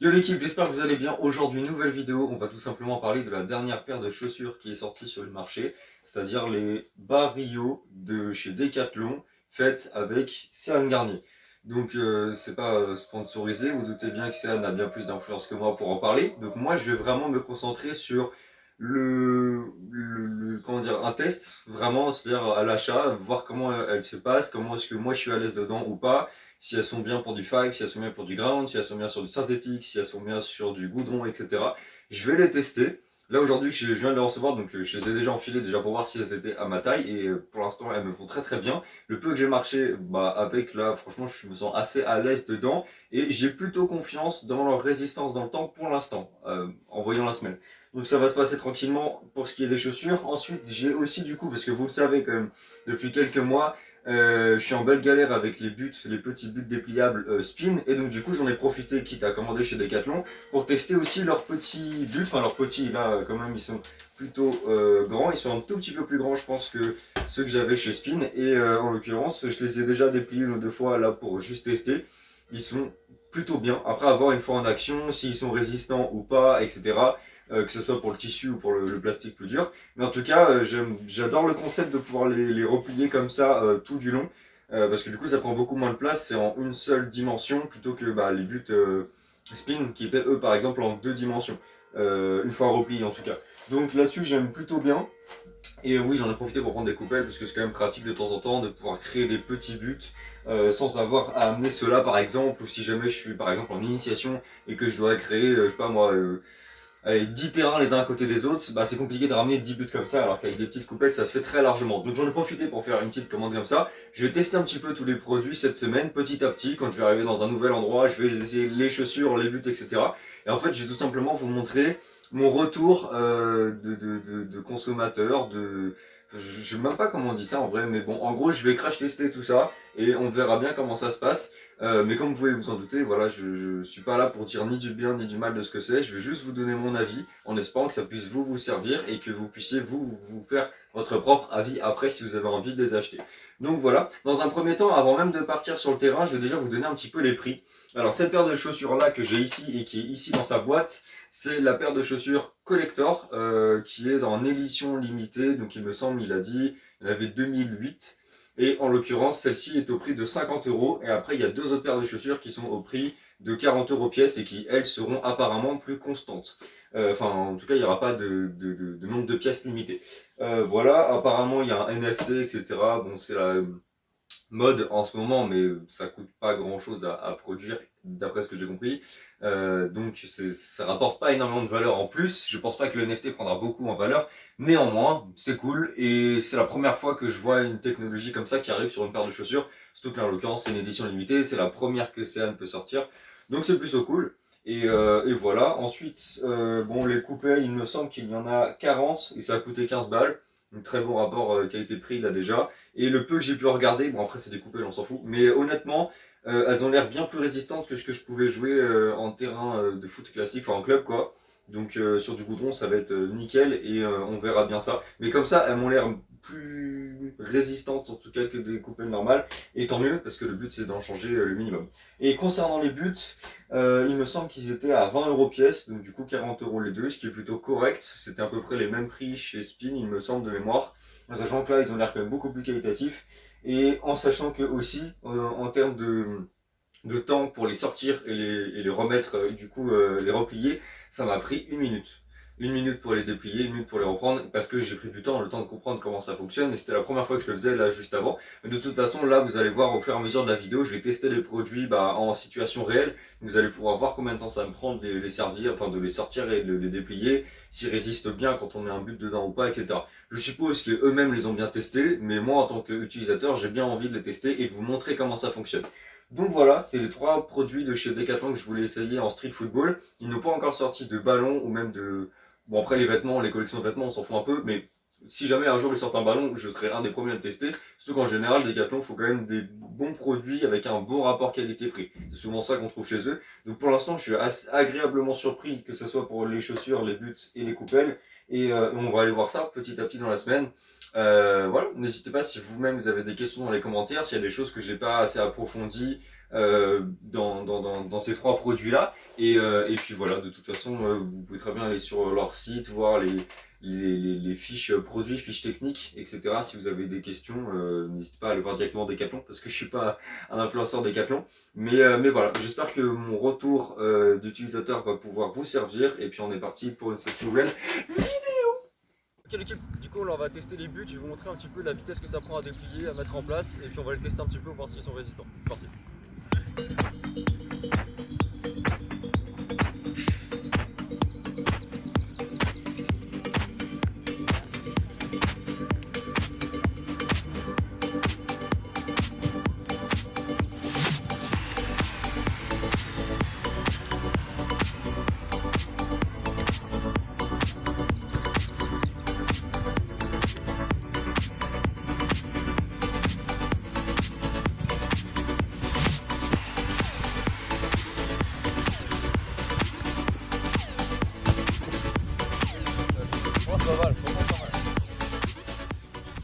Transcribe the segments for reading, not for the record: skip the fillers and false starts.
Yo l'équipe, j'espère que vous allez bien. Aujourd'hui, nouvelle vidéo, on va tout simplement parler de la dernière paire de chaussures qui est sortie sur le marché, c'est-à-dire les Barrio de chez Decathlon, faites avec Céline Garnier. Donc c'est pas sponsorisé, vous doutez bien que Céline a bien plus d'influence que moi pour en parler. Donc moi je vais vraiment me concentrer sur comment dire, un test, vraiment, c'est-à-dire à l'achat, voir comment elle se passe, comment est-ce que moi je suis à l'aise dedans ou pas, si elles sont bien pour du five, si elles sont bien pour du ground, si elles sont bien sur du synthétique, si elles sont bien sur du goudron, etc. Je vais les tester. Là aujourd'hui, je viens de les recevoir, donc je les ai déjà enfilées déjà pour voir si elles étaient à ma taille et pour l'instant elles me font très très bien. Le peu que j'ai marché, avec là, franchement, je me sens assez à l'aise dedans et j'ai plutôt confiance dans leur résistance dans le temps pour l'instant, en voyant la semelle. Donc ça va se passer tranquillement pour ce qui est des chaussures. Ensuite, j'ai aussi du coup, parce que vous le savez quand même, depuis quelques mois, je suis en belle galère avec les buts, les petits buts dépliables Spin, et donc du coup j'en ai profité, quitte à commander chez Decathlon, pour tester aussi leurs petits buts, enfin leurs petits, là quand même ils sont plutôt grands, ils sont un tout petit peu plus grands je pense que ceux que j'avais chez Spin, et en l'occurrence je les ai déjà dépliés une ou deux fois là pour juste tester, ils sont plutôt bien, après avoir une fois en action, s'ils sont résistants ou pas, etc. Que ce soit pour le tissu ou pour le plastique plus dur. Mais en tout cas, j'adore le concept de pouvoir les replier comme ça tout du long. Parce que du coup, ça prend beaucoup moins de place. C'est en une seule dimension plutôt que les buts spin qui étaient eux par exemple en deux dimensions. Une fois repliés en tout cas. Donc là-dessus, j'aime plutôt bien. Et oui, j'en ai profité pour prendre des coupelles parce que c'est quand même pratique de temps en temps de pouvoir créer des petits buts sans avoir à amener cela par exemple. Ou si jamais je suis par exemple en initiation et que je dois créer, je sais pas moi, allez, 10 terrains les uns à côté des autres, c'est compliqué de ramener 10 buts comme ça, alors qu'avec des petites coupelles, ça se fait très largement. Donc j'en ai profité pour faire une petite commande comme ça. Je vais tester un petit peu tous les produits cette semaine, petit à petit. Quand je vais arriver dans un nouvel endroit, je vais essayer les chaussures, les buts, etc. Et en fait, je vais tout simplement vous montrer mon retour de consommateur, je sais même pas comment on dit ça en vrai, mais bon, en gros, je vais crash tester tout ça et on verra bien comment ça se passe. Mais comme vous pouvez vous en douter, voilà, je suis pas là pour dire ni du bien ni du mal de ce que c'est. Je vais juste vous donner mon avis en espérant que ça puisse vous servir et que vous puissiez vous faire votre propre avis après si vous avez envie de les acheter. Donc voilà, dans un premier temps, avant même de partir sur le terrain, je vais déjà vous donner un petit peu les prix. Alors cette paire de chaussures là que j'ai ici et qui est ici dans sa boîte, c'est la paire de chaussures collector qui est en édition limitée. Donc il me semble, il a dit, il avait 2008. Et en l'occurrence, celle-ci est au prix de 50 euros. Et après, il y a deux autres paires de chaussures qui sont au prix de 40 euros pièce et qui, elles, seront apparemment plus constantes. Enfin, en tout cas, il n'y aura pas de nombre de pièces limité. Voilà, apparemment, il y a un NFT, etc. Bon, c'est la mode en ce moment, mais ça coûte pas grand-chose à produire, d'après ce que j'ai compris. Donc ça rapporte pas énormément de valeur en plus. Je pense pas que le NFT prendra beaucoup en valeur. Néanmoins, c'est cool et c'est la première fois que je vois une technologie comme ça qui arrive sur une paire de chaussures. Surtout que là, en l'occurrence, c'est une édition limitée. C'est la première que CN peut sortir. Donc c'est plutôt cool. Et voilà. Ensuite, bon, les coupés, il me semble qu'il y en a 40 et ça a coûté 15 balles. Un très bon rapport qualité-prix là déjà. Et le peu que j'ai pu regarder, bon après c'est des coupelles, on s'en fout, mais honnêtement, elles ont l'air bien plus résistantes que ce que je pouvais jouer en terrain de foot classique, enfin en club quoi. Donc sur du goudron ça va être nickel et on verra bien ça. Mais comme ça, elles m'ont l'air plus résistantes en tout cas que des coupelles normales. Et tant mieux parce que le but c'est d'en changer le minimum. Et concernant les buts, il me semble qu'ils étaient à 20 euros pièce, donc du coup 40 euros les deux, ce qui est plutôt correct. C'était à peu près les mêmes prix chez Spin, il me semble de mémoire. En sachant que là, ils ont l'air quand même beaucoup plus qualitatifs. Et en sachant que aussi, en termes de temps pour les sortir et les remettre, les replier, ça m'a pris une minute. Une minute pour les déplier, une minute pour les reprendre, parce que j'ai pris du temps, le temps de comprendre comment ça fonctionne, et c'était la première fois que je le faisais là juste avant. Mais de toute façon, là, vous allez voir au fur et à mesure de la vidéo, je vais tester les produits en situation réelle. Vous allez pouvoir voir combien de temps ça me prend de les servir, enfin de les sortir et de les déplier, s'ils résistent bien quand on met un but dedans ou pas, etc. Je suppose qu'eux-mêmes les ont bien testés, mais moi en tant qu'utilisateur, j'ai bien envie de les tester et de vous montrer comment ça fonctionne. Donc voilà, c'est les trois produits de chez Decathlon que je voulais essayer en street football. Ils n'ont pas encore sorti de ballon ou même de... Bon après les vêtements, les collections de vêtements, on s'en fout un peu, mais si jamais un jour ils sortent un ballon, je serai l'un des premiers à le tester. Surtout qu'en général, Decathlon faut quand même des bons produits avec un bon rapport qualité-prix. C'est souvent ça qu'on trouve chez eux. Donc pour l'instant, je suis agréablement surpris que ce soit pour les chaussures, les buts et les coupelles. Et on va aller voir ça petit à petit dans la semaine. Voilà, n'hésitez pas si vous-même vous avez des questions dans les commentaires, s'il y a des choses que j'ai pas assez approfondies, dans ces trois produits-là. Et puis voilà, de toute façon, vous pouvez très bien aller sur leur site, voir les fiches produits, fiches techniques, etc. Si vous avez des questions, n'hésitez pas à aller voir directement Decathlon, parce que je suis pas un influenceur Decathlon. Mais voilà, j'espère que mon retour d'utilisateur va pouvoir vous servir. Et puis on est parti pour cette nouvelle vidéo. Ok l'équipe, du coup là on va tester les buts, je vais vous montrer un petit peu la vitesse que ça prend à déplier, à mettre en place, et puis on va les tester un petit peu, voir s'ils sont résistants. C'est parti. Pas mal, franchement pas mal.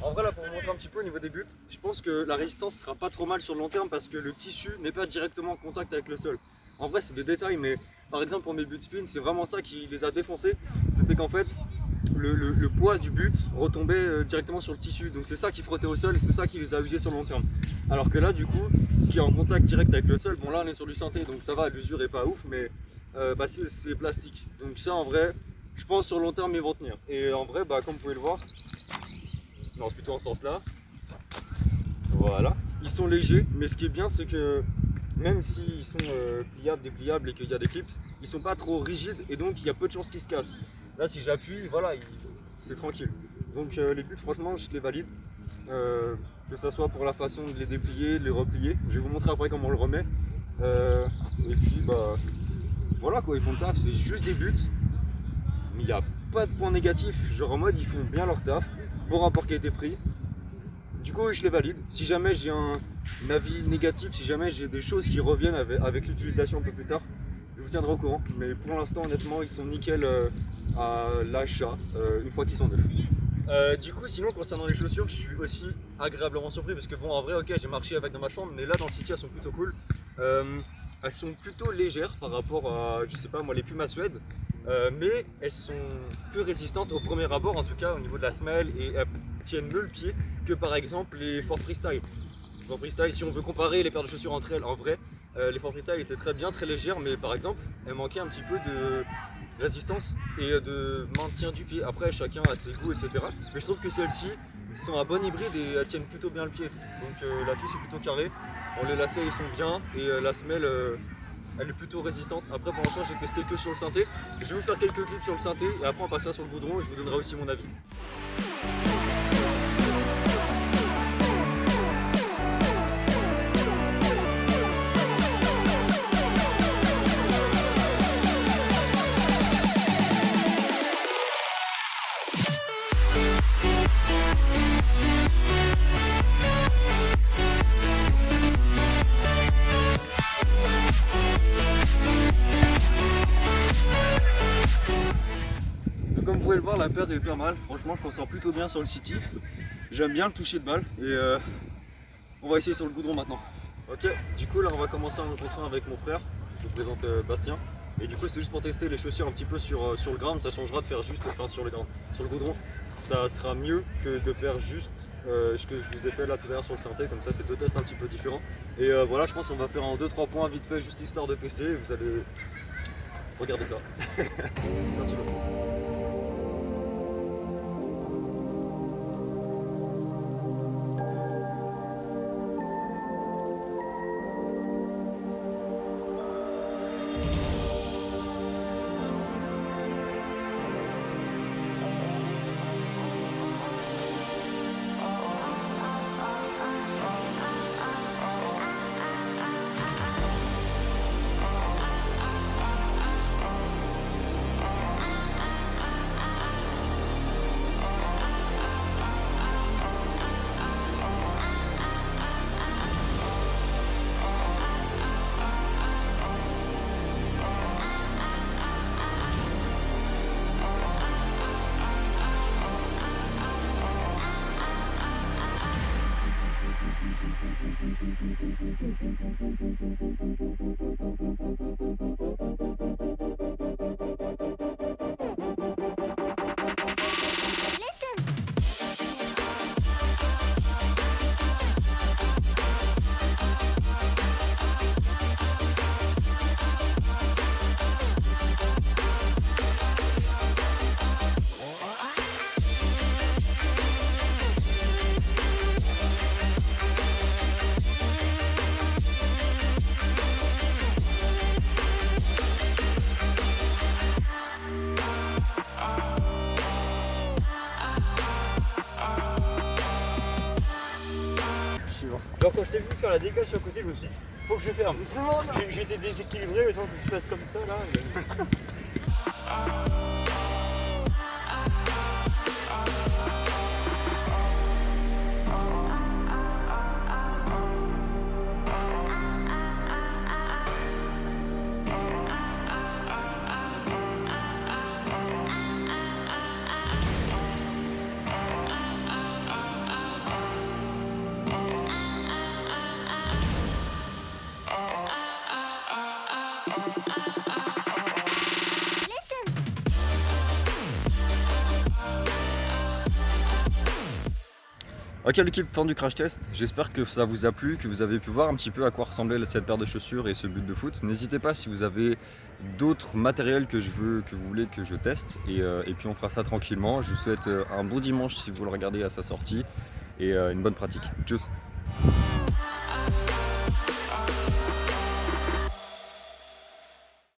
En vrai là pour vous montrer un petit peu au niveau des buts, je pense que la résistance sera pas trop mal sur le long terme parce que le tissu n'est pas directement en contact avec le sol. En vrai c'est des détails mais par exemple pour mes buts spin c'est vraiment ça qui les a défoncés. C'était qu'en fait le poids du but retombait directement sur le tissu, donc c'est ça qui frottait au sol et c'est ça qui les a usés sur le long terme. Alors que là du coup ce qui est en contact direct avec le sol, bon là on est sur du synthé donc ça va, l'usure est pas ouf mais c'est plastique. Donc ça en vrai je pense sur le long terme ils vont tenir. Et en vrai comme vous pouvez le voir, non c'est plutôt en ce sens là. Voilà. Ils sont légers, mais ce qui est bien c'est que même s'ils sont pliables, dépliables et qu'il y a des clips, ils sont pas trop rigides et donc il y a peu de chances qu'ils se cassent. Là si je l'appuie, voilà, c'est tranquille. Donc les buts franchement je les valide. Que ce soit pour la façon de les déplier, de les replier. Je vais vous montrer après comment on le remet. Et puis voilà quoi, ils font le taf, c'est juste des buts. Il n'y a pas de point négatif, genre en mode ils font bien leur taf, bon rapport qualité-prix. Du coup je les valide. Si jamais j'ai un avis négatif, si jamais j'ai des choses qui reviennent avec l'utilisation un peu plus tard, je vous tiendrai au courant. Mais pour l'instant honnêtement ils sont nickel à l'achat une fois qu'ils sont neufs. Du coup sinon concernant les chaussures je suis aussi agréablement surpris parce que bon en vrai ok j'ai marché avec dans ma chambre mais là dans le city elles sont plutôt cool. Elles sont plutôt légères par rapport à je sais pas moi les Puma Suède. Mais elles sont plus résistantes au premier abord, en tout cas au niveau de la semelle, et elles tiennent mieux le pied que par exemple les Fort Freestyle. Fort Freestyle, si on veut comparer les paires de chaussures entre elles, en vrai, les Fort Freestyle étaient très bien, très légères, mais par exemple, elles manquaient un petit peu de résistance et de maintien du pied. Après, chacun a ses goûts, etc. Mais je trouve que celles-ci sont un bon hybride et elles tiennent plutôt bien le pied. Donc là-dessus, c'est plutôt carré. Bon, les lacets, ils sont bien, et la semelle elle est plutôt résistante. Après pour l'instant j'ai testé que sur le synthé. Je vais vous faire quelques clips sur le synthé et après on passera sur le goudron et je vous donnerai aussi mon avis. Comme vous pouvez le voir, la paire est pas mal. Franchement, je m'en sors plutôt bien sur le city. J'aime bien le toucher de balle et on va essayer sur le goudron maintenant. Ok, du coup là on va commencer en rencontrant avec mon frère. Je vous présente Bastien. Et du coup c'est juste pour tester les chaussures un petit peu sur le ground. Ça changera de faire juste sur le ground. Sur le goudron, ça sera mieux que de faire juste ce que je vous ai fait là tout à l'heure sur le synthé. Comme ça c'est deux tests un petit peu différents. Et voilà, je pense qu'on va faire en 2-3 points vite fait, juste histoire de tester. Et vous allez regarder ça. Genre quand je t'ai vu faire la décale sur le côté, je me suis dit, faut que je ferme. C'est bon, non. J'étais déséquilibré, mais tant que je fasse comme ça là. Ok l'équipe, fin du crash test, j'espère que ça vous a plu, que vous avez pu voir un petit peu à quoi ressemblait cette paire de chaussures et ce but de foot. N'hésitez pas si vous avez d'autres matériels que vous voulez que je teste et puis on fera ça tranquillement. Je vous souhaite un bon dimanche si vous le regardez à sa sortie et une bonne pratique. Tchuss.